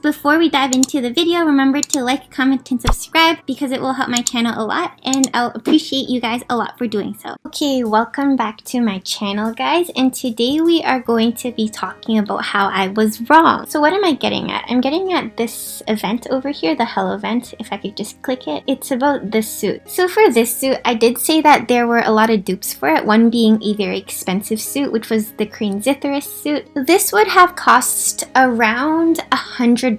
Before we dive into the video, remember to like, comment, and subscribe because it will help my channel a lot, and I'll appreciate you guys a lot for doing so. Okay, welcome back to my channel, guys, and today we are going to be talking about how I was wrong. So what am I getting at? I'm getting at this event over here, the Hell event. If I could just click it. It's about this suit. So for this suit, I did say that there were a lot of dupes for it, one being a very expensive suit, which was the Crane Zithris suit. This would have cost around $100,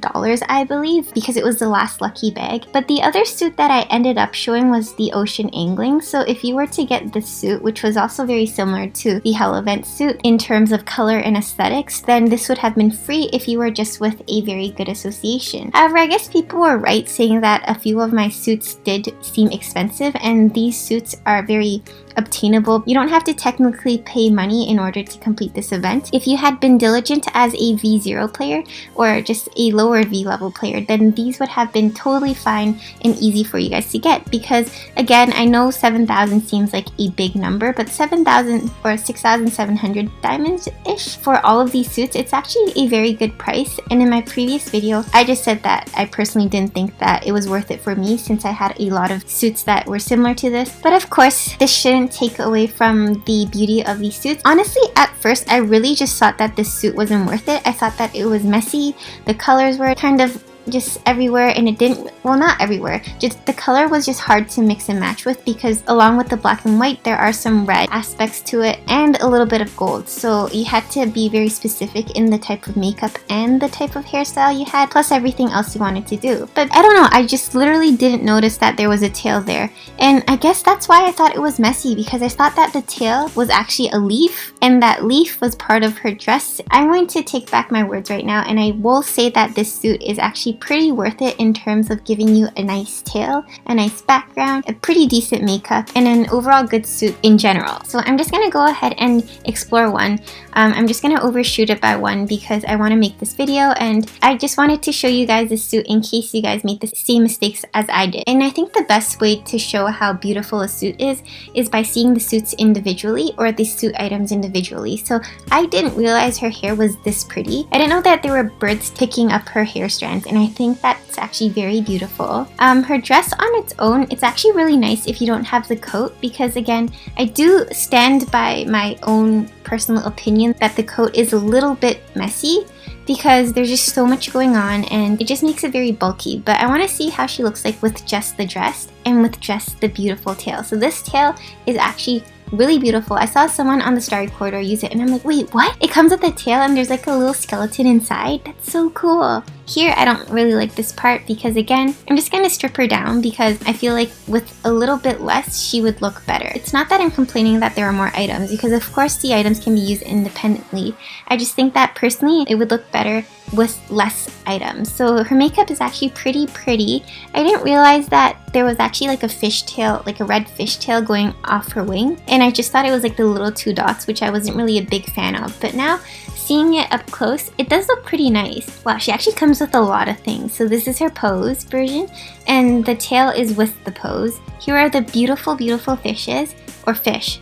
I believe, because it was the last lucky bag. But the other suit that I ended up showing was the Ocean Angling. So if you were to get this suit, which was also very similar to the Hell event suit in terms of color and aesthetics, then this would have been free if you were just with a very good association. However, I guess people were right saying that a few of my suits did seem expensive, and these suits are very obtainable. You don't have to technically pay money in order to complete this event. If you had been diligent as a V0 player or just a lower V level player, then these would have been totally fine and easy for you guys to get, because again, I know 7,000 seems like a big number, but 7,000 or 6,700 diamonds-ish for all of these suits, it's actually a very good price. And in my previous video, I just said that I personally didn't think that it was worth it for me since I had a lot of suits that were similar to this. But of course, this shouldn't take away from the beauty of these suits. Honestly, at first, I really just thought that this suit wasn't worth it. I thought that it was messy. The colors were kind of just everywhere, and it didn't, well, not everywhere, just the color was just hard to mix and match with, because along with the black and white there are some red aspects to it and a little bit of gold, so you had to be very specific in the type of makeup and the type of hairstyle you had, plus everything else you wanted to do. But I don't know, I just literally didn't notice that there was a tail there, and I guess that's why I thought it was messy, because I thought that the tail was actually a leaf and that leaf was part of her dress. I'm going to take back my words right now, and I will say that this suit is actually pretty worth it in terms of giving you a nice tail, a nice background, a pretty decent makeup, and an overall good suit in general. So I'm just gonna go ahead and explore one. I'm just gonna overshoot it by one because I want to make this video, and I just wanted to show you guys this suit in case you guys made the same mistakes as I did. And I think the best way to show how beautiful a suit is by seeing the suits individually, or the suit items individually. So I didn't realize her hair was this pretty. I didn't know that there were birds picking up her hair strands, and I think that's actually very beautiful. Her dress on its own, it's actually really nice if you don't have the coat, because again, I do stand by my own personal opinion that the coat is a little bit messy, because there's just so much going on and it just makes it very bulky. But I want to see how she looks like with just the dress and with just the beautiful tail. So this tail is actually really beautiful. I saw someone on the Starry Corridor use it and I'm like, wait, what? It comes with a tail and there's like a little skeleton inside? That's so cool. Here, I don't really like this part because again, I'm just gonna strip her down because I feel like with a little bit less, she would look better. It's not that I'm complaining that there are more items, because of course the items can be used independently. I just think that personally, it would look better with less items. So her makeup is actually pretty pretty. I didn't realize that there was actually like a fishtail, like a red fishtail going off her wing, and I just thought it was like the little 2 dots, which I wasn't really a big fan of. But now, seeing it up close, it does look pretty nice. Wow, she actually comes with a lot of things. So this is her pose version, and the tail is with the pose. Here are the beautiful, beautiful fishes, or fish.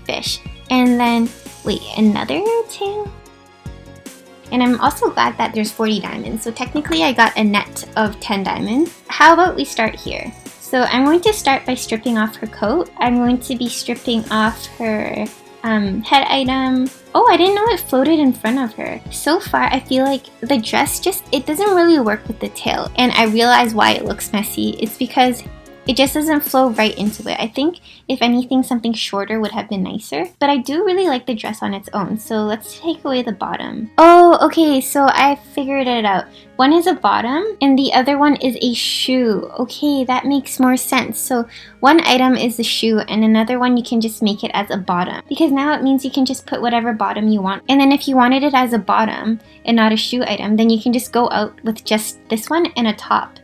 And then, wait, another tail? And I'm also glad that there's 40 diamonds, so technically I got a net of 10 diamonds. How about we start here? So I'm going to start by stripping off her coat. I'm going to be stripping off her head item. Oh, I didn't know it floated in front of her. So far, I feel like the dress it doesn't really work with the tail. And I realize why it looks messy. It's because it just doesn't flow right into it. I think, if anything, something shorter would have been nicer. But I do really like the dress on its own. So let's take away the bottom. Oh, okay, so I figured it out. One is a bottom and the other one is a shoe. Okay, that makes more sense. So one item is the shoe and another one you can just make it as a bottom. Because now it means you can just put whatever bottom you want. And then if you wanted it as a bottom and not a shoe item, then you can just go out with just this one and a top.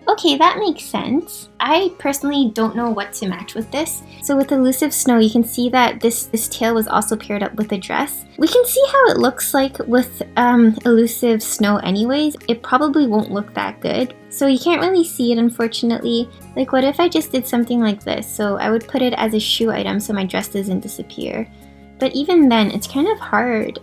Okay, that makes sense. I personally don't know what to match with this. So with Elusive Snow, you can see that this tail was also paired up with a dress. We can see how it looks like with Elusive Snow anyways. It probably won't look that good. So you can't really see it, unfortunately. Like, what if I just did something like this? So I would put it as a shoe item so my dress doesn't disappear. But even then, it's kind of hard.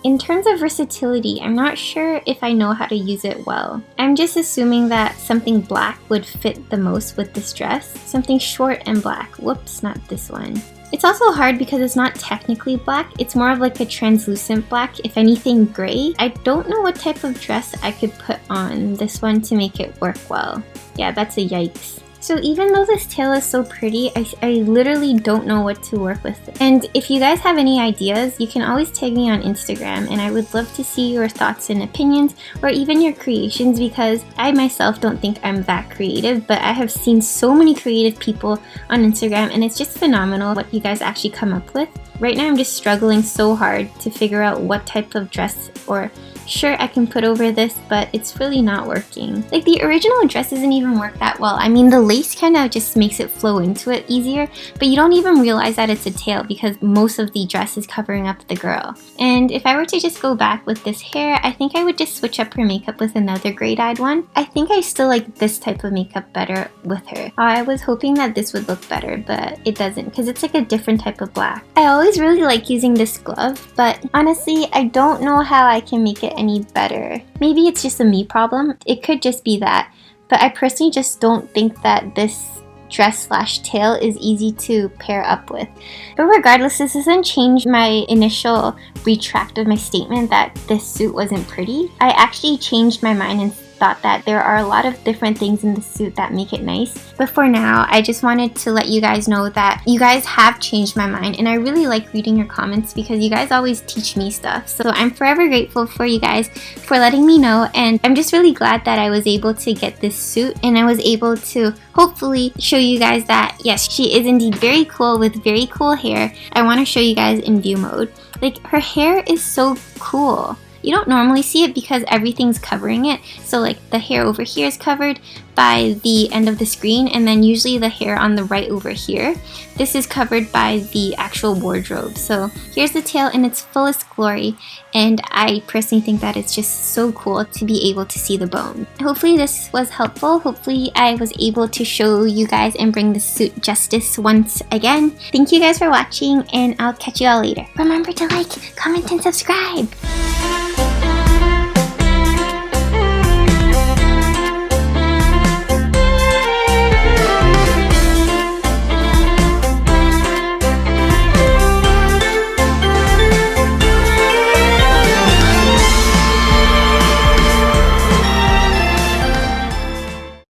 In terms of versatility, I'm not sure if I know how to use it well. I'm just assuming that something black would fit the most with this dress. Something short and black. Whoops, not this one. It's also hard because it's not technically black. It's more of like a translucent black, if anything gray. I don't know what type of dress I could put on this one to make it work well. Yeah, that's a yikes. So even though this tail is so pretty, I literally don't know what to work with. And if you guys have any ideas, you can always tag me on Instagram, and I would love to see your thoughts and opinions, or even your creations, because I myself don't think I'm that creative, but I have seen so many creative people on Instagram, and it's just phenomenal what you guys actually come up with. Right now I'm just struggling so hard to figure out what type of dress or shirt I can put over this, but it's really not working. Like, the original dress doesn't even work that well. I mean, the lace kind of just makes it flow into it easier, but you don't even realize that it's a tail because most of the dress is covering up the girl. And if I were to just go back with this hair, I think I would just switch up her makeup with another gray-dyed one. I think I still like this type of makeup better with her. I was hoping that this would look better, but it doesn't because it's like a different type of black. I always really like using this glove, but honestly, I don't know how I can make it any better. Maybe it's just a me problem. It could just be that. But I personally just don't think that this dress / tail is easy to pair up with. But regardless, this doesn't change my initial retract of my statement that this suit wasn't pretty. I actually changed my mind and thought that there are a lot of different things in the suit that make it nice. But for now, I just wanted to let you guys know that you guys have changed my mind, and I really like reading your comments because you guys always teach me stuff. So I'm forever grateful for you guys for letting me know, and I'm just really glad that I was able to get this suit, and I was able to hopefully show you guys that yes, she is indeed very cool with very cool hair. I want to show you guys in view mode. Like, her hair is so cool. You don't normally see it because everything's covering it. So like the hair over here is covered by the end of the screen, and then usually the hair on the right over here. This is covered by the actual wardrobe. So here's the tail in its fullest glory, and I personally think that it's just so cool to be able to see the bone. Hopefully this was helpful. Hopefully I was able to show you guys and bring the suit justice once again. Thank you guys for watching, and I'll catch you all later. Remember to like, comment, and subscribe!